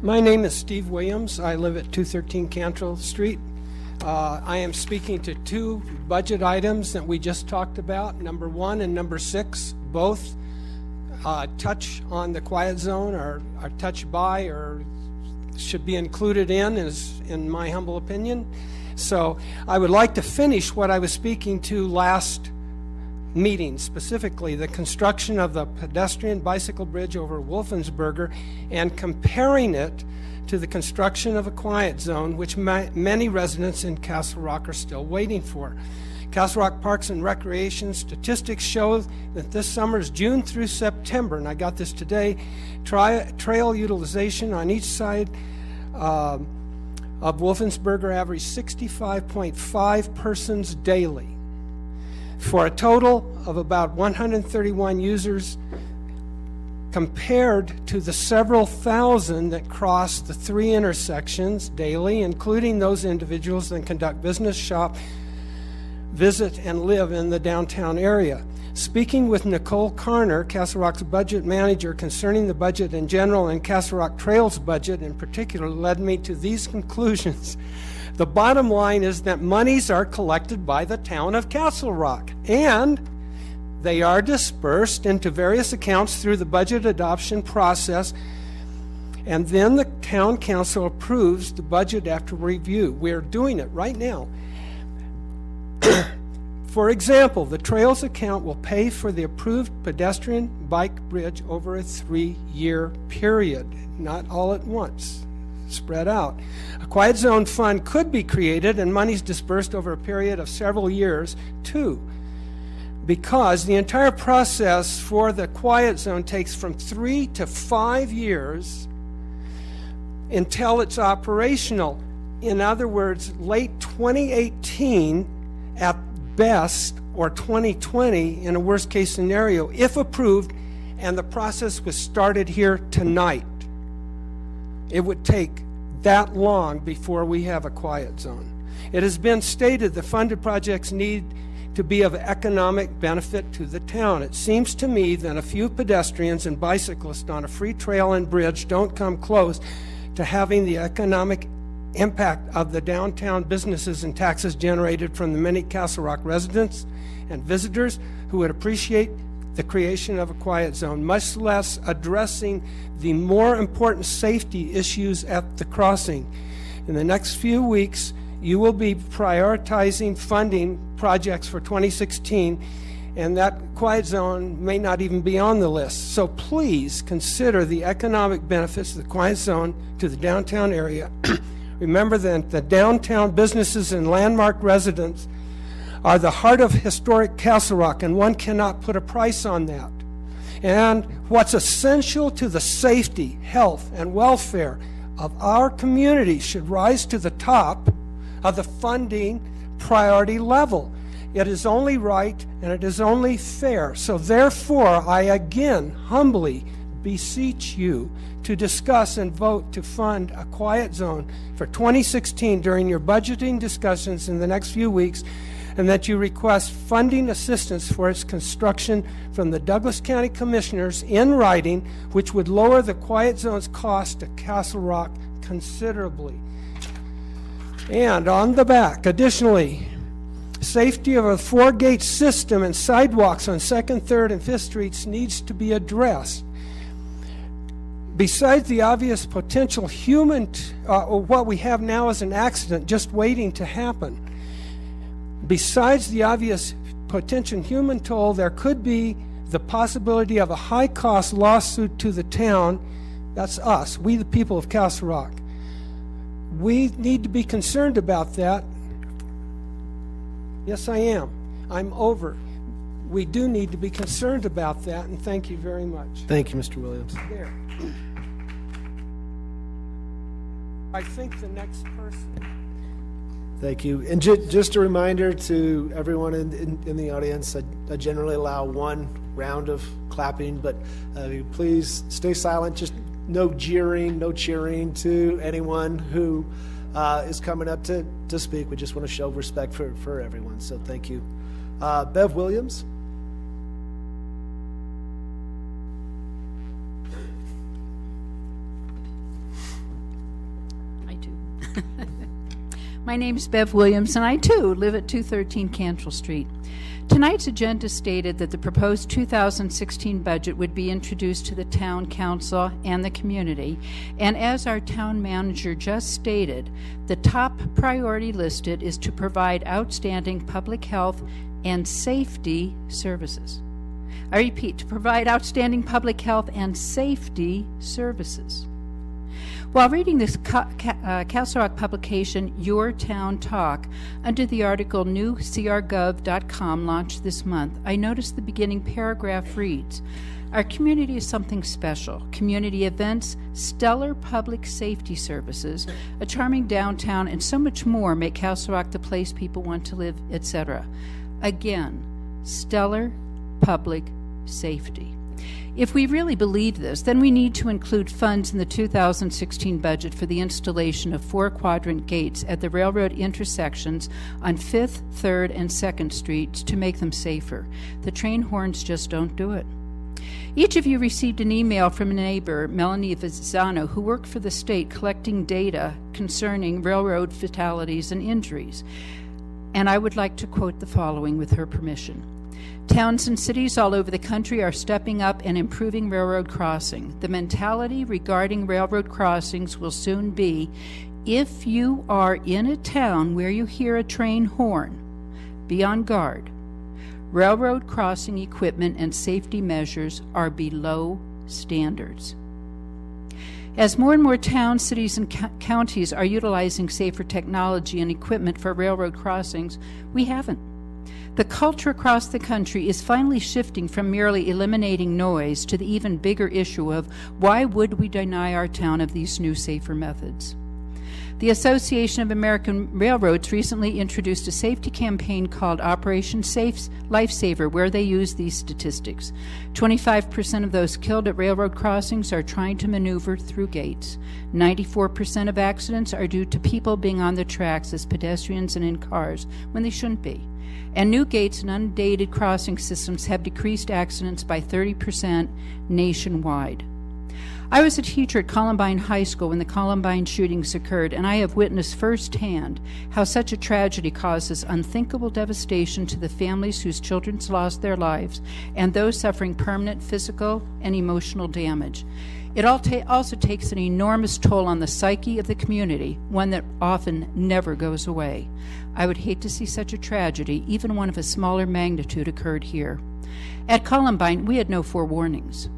My name is Steve Williams. I live at 213 Cantrell Street. I am speaking to two budget items that we just talked about, number 1 and number 6, both touch on the quiet zone or touch by or should be included in my humble opinion. So I would like to finish what I was speaking to last meeting, specifically the construction of the pedestrian bicycle bridge over Wolfensberger and comparing it to the construction of a quiet zone, which many residents in Castle Rock are still waiting for. Castle Rock Parks and Recreation statistics show that this summer's June through September, and I got this today, trail utilization on each side of Wolfensberger averaged 65.5 persons daily, for a total of about 131 users, compared to the several thousand that cross the 3 intersections daily, including those individuals that conduct business, shop, visit, and live in the downtown area. Speaking with Nicole Carner, Castle Rock's budget manager, concerning the budget in general and Castle Rock Trails budget in particular, led me to these conclusions. The bottom line is that monies are collected by the town of Castle Rock, and they are dispersed into various accounts through the budget adoption process, and then the town council approves the budget after review. We're doing it right now. For example, the Trails account will pay for the approved pedestrian bike bridge over a 3-year period, not all at once, spread out. A quiet zone fund could be created and monies dispersed over a period of several years too, because the entire process for the quiet zone takes from 3 to 5 years until it's operational. In other words, late 2018 at best, or 2020 in a worst case scenario, if approved and the process was started here tonight. It would take that long before we have a quiet zone. It has been stated the funded projects need to be of economic benefit to the town. It seems to me that a few pedestrians and bicyclists on a free trail and bridge don't come close to having the economic impact of the downtown businesses and taxes generated from the many Castle Rock residents and visitors who would appreciate the creation of a quiet zone, much less addressing the more important safety issues at the crossing. In the next few weeks, you will be prioritizing funding projects for 2016, and that quiet zone may not even be on the list. So please consider the economic benefits of the quiet zone to the downtown area. Remember that the downtown businesses and landmark residents are the heart of historic Castle Rock, and one cannot put a price on that. And what's essential to the safety, health, and welfare of our community should rise to the top of the funding priority level. It is only right and it is only fair. So therefore, I again humbly beseech you to discuss and vote to fund a quiet zone for 2016 during your budgeting discussions in the next few weeks, and that you request funding assistance for its construction from the Douglas County Commissioners in writing, which would lower the quiet zone's cost to Castle Rock considerably. And on the back, additionally, safety of a 4-gate system and sidewalks on 2nd, 3rd, and 5th Streets needs to be addressed. Besides the obvious potential human, what we have now is an accident just waiting to happen. Besides the obvious potential human toll, there could be the possibility of a high-cost lawsuit to the town. That's us, we the people of Castle Rock. We need to be concerned about that. Yes, I am. I'm over. We do need to be concerned about that, and thank you very much. Thank you, Mr. Williams. There. I think the next person. Thank you. And just a reminder to everyone in the audience, I generally allow 1 round of clapping, but please stay silent. Just no jeering, no cheering to anyone who is coming up to speak. We just want to show respect for everyone, so thank you. Bev Williams. My name is Bev Williams, and I, too, live at 213 Cantrell Street. Tonight's agenda stated that the proposed 2016 budget would be introduced to the town council and the community, and as our town manager just stated, the top priority listed is to provide outstanding public health and safety services. I repeat, to provide outstanding public health and safety services. While reading this Castle Rock publication, Your Town Talk, under the article newcrgov.com launched this month, I noticed the beginning paragraph reads, "Our community is something special. Community events, stellar public safety services, a charming downtown, and so much more make Castle Rock the place people want to live, etc." Again, stellar public safety. If we really believe this, then we need to include funds in the 2016 budget for the installation of 4-quadrant gates at the railroad intersections on 5th, 3rd, and 2nd Streets to make them safer. The train horns just don't do it. Each of you received an email from a neighbor, Melanie Vizzano, who worked for the state collecting data concerning railroad fatalities and injuries. And I would like to quote the following with her permission. "Towns and cities all over the country are stepping up and improving railroad crossing. The mentality regarding railroad crossings will soon be, if you are in a town where you hear a train horn, be on guard. Railroad crossing equipment and safety measures are below standards." As more and more towns, cities, and counties are utilizing safer technology and equipment for railroad crossings, we haven't. The culture across the country is finally shifting from merely eliminating noise to the even bigger issue of why would we deny our town of these new, safer methods? The Association of American Railroads recently introduced a safety campaign called Operation Lifesaver, where they use these statistics. 25% of those killed at railroad crossings are trying to maneuver through gates. 94% of accidents are due to people being on the tracks as pedestrians and in cars when they shouldn't be. And new gates and undated crossing systems have decreased accidents by 30% nationwide. I was a teacher at Columbine High School when the Columbine shootings occurred, and I have witnessed firsthand how such a tragedy causes unthinkable devastation to the families whose children lost their lives and those suffering permanent physical and emotional damage. It also takes an enormous toll on the psyche of the community, one that often never goes away. I would hate to see such a tragedy, even one of a smaller magnitude, occurred here. At Columbine, we had no forewarnings.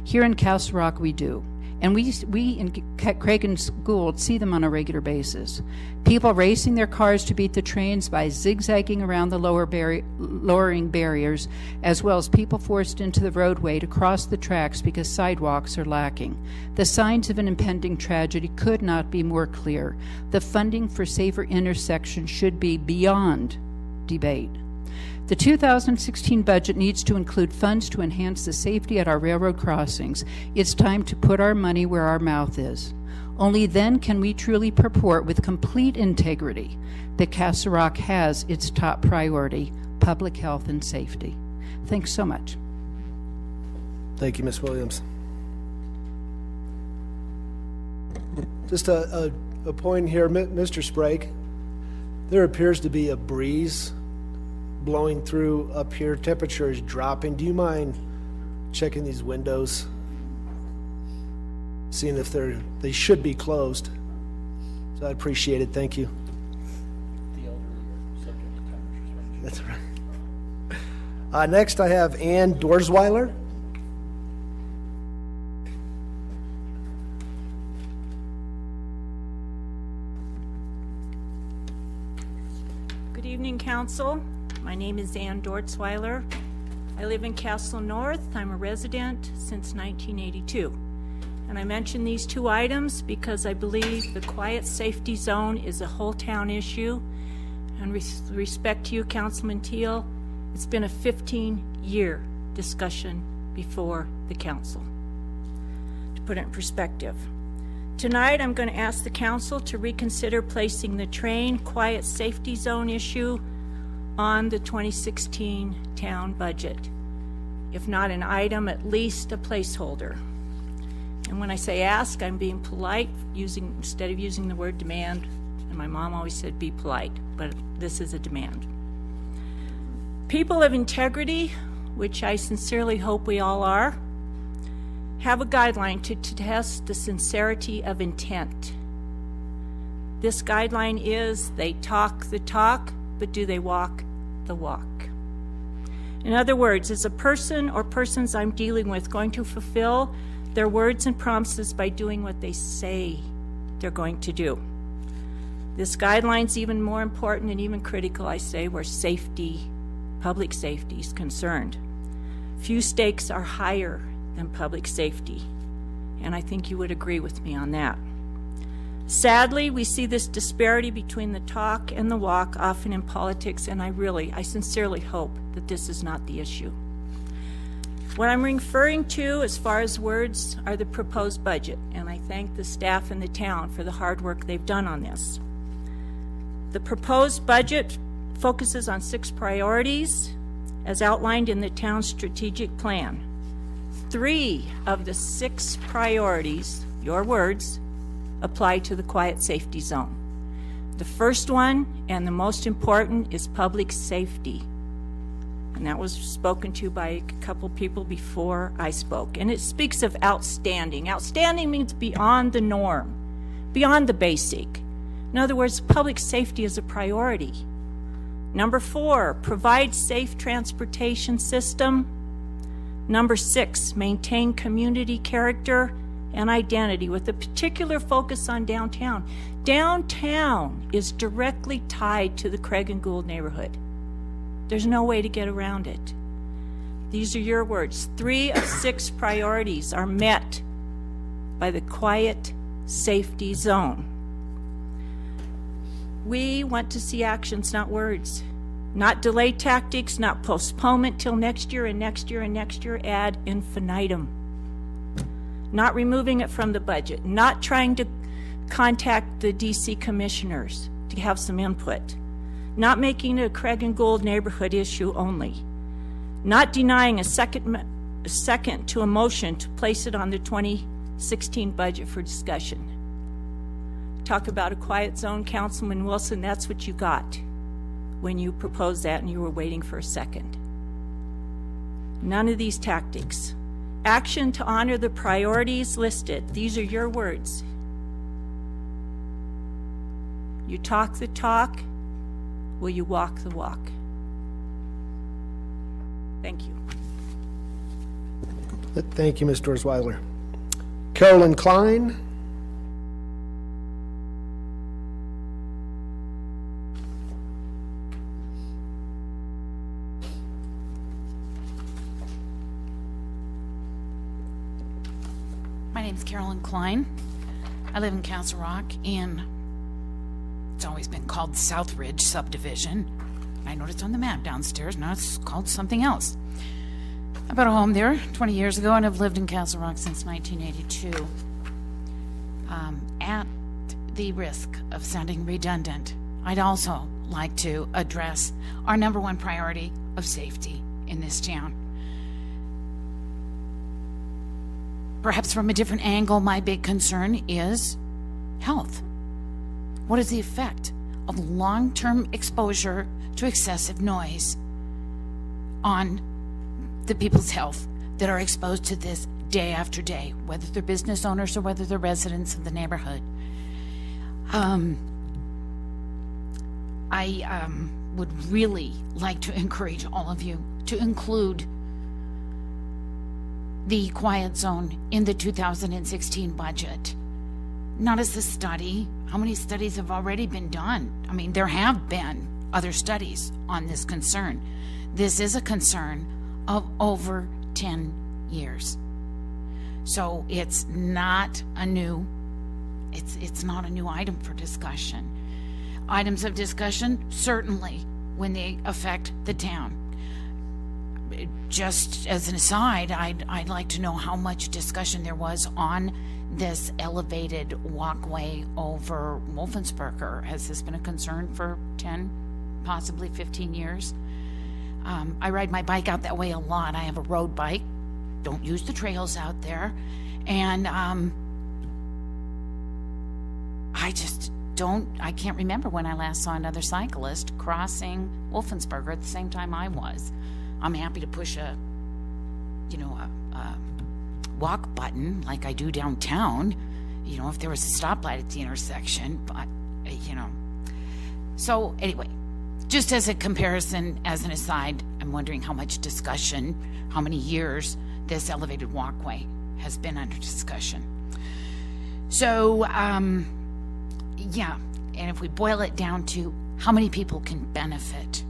Here in Castle Rock, we do. And we in Craig and Gould see them on a regular basis. People racing their cars to beat the trains by zigzagging around the lowering barriers, as well as people forced into the roadway to cross the tracks because sidewalks are lacking. The signs of an impending tragedy could not be more clear. The funding for safer intersections should be beyond debate. The 2016 budget needs to include funds to enhance the safety at our railroad crossings. It's time to put our money where our mouth is. Only then can we truly purport with complete integrity that Castle Rock has its top priority, public health and safety. Thanks so much. Thank you, Ms. Williams. Just a point here, Mr. Sprague. There appears to be a breeze blowing through up here. Temperature is dropping. Do you mind checking these windows, seeing if they should be closed? So I appreciate it. Thank you. The elderly are subject to temperature. That's right. Next, I have Andor Wyler. Good evening, Council. My name is Andor Wyler. I live in Castle North. I'm a resident since 1982. And I mention these two items because I believe the quiet safety zone is a whole town issue. And with respect to you, Councilman Teal, it's been a 15-year discussion before the council. To put it in perspective, tonight I'm going to ask the council to reconsider placing the train quiet safety zone issue on the 2016 town budget. If not an item, at least a placeholder. And when I say ask, I'm being polite, instead of using the word demand, My mom always said, be polite, but this is a demand. People of integrity, which I sincerely hope we all are, have a guideline to test the sincerity of intent. This guideline is they talk the talk, but do they walk the walk? In other words, is a person or persons I'm dealing with going to fulfill their words and promises by doing what they say they're going to do? This guideline's even more important and even critical, I say, where safety, public safety is concerned. Few stakes are higher than public safety, and I think you would agree with me on that. Sadly, we see this disparity between the talk and the walk often in politics, and I sincerely hope that this is not the issue. What I'm referring to as far as words are the proposed budget, and I thank the staff in the town for the hard work they've done on this. The proposed budget focuses on 6 priorities as outlined in the town's strategic plan. 3 of the 6 priorities, your words, apply to the quiet safety zone. The first one, and the most important, is public safety. And that was spoken to by a couple people before I spoke. And it speaks of outstanding. Outstanding means beyond the norm, beyond the basic. In other words, public safety is a priority. Number 4, provide safe transportation system. Number 6, maintain community character and identity with a particular focus on downtown. Downtown is directly tied to the Craig and Gould neighborhood. There's no way to get around it. These are your words. 3 of 6 priorities are met by the quiet safety zone. We want to see actions, not words. Not delay tactics, not postponement till next year and next year and next year ad infinitum. Not removing it from the budget, not trying to contact the DC commissioners to have some input, not making it a Craig and Gould neighborhood issue only, not denying a second to a motion to place it on the 2016 budget for discussion. Talk about a quiet zone, Councilman Wilson, that's what you got when you proposed that and you were waiting for a second. None of these tactics. Action to honor the priorities listed. These are your words. You talk the talk, will you walk the walk? Thank you. Thank you, Ms. Dorstweiler. Carolyn Cline. My name's Carolyn Cline. I live in Castle Rock, and it's always been called the Southridge subdivision. I noticed on the map downstairs, now it's called something else. I bought a home there 20 years ago, and I've lived in Castle Rock since 1982. At the risk of sounding redundant, I'd also like to address our number 1 priority of safety in this town. Perhaps from a different angle, my big concern is health. What is the effect of long-term exposure to excessive noise on the people's health that are exposed to this day after day, whether they're business owners or whether they're residents of the neighborhood? I would really like to encourage all of you to include the quiet zone in the 2016 budget. Not as a study. How many studies have already been done? I mean, there have been other studies on this concern. This is a concern of over 10 years. So it's not a new item for discussion. Items of discussion, certainly when they affect the town. Just as an aside, I'd like to know how much discussion there was on this elevated walkway over Wolfensberger. Has this been a concern for 10, possibly 15 years? I ride my bike out that way a lot. I have a road bike. Don't use the trails out there. And can't remember when I last saw another cyclist crossing Wolfensberger at the same time I was. I'm happy to push a walk button like I do downtown, if there was a stoplight at the intersection, but, So anyway, just as a comparison, as an aside, I'm wondering how much discussion, how many years this elevated walkway has been under discussion. So, yeah, and if we boil it down to how many people can benefit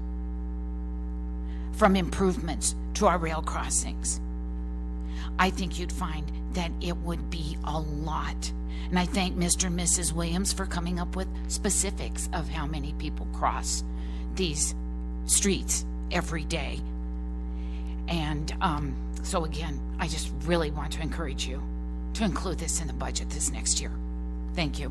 from improvements to our rail crossings, I think you'd find that it would be a lot. And I thank Mr. and Mrs. Williams for coming up with specifics of how many people cross these streets every day. And so again, I just really want to encourage you to include this in the budget this next year. Thank you.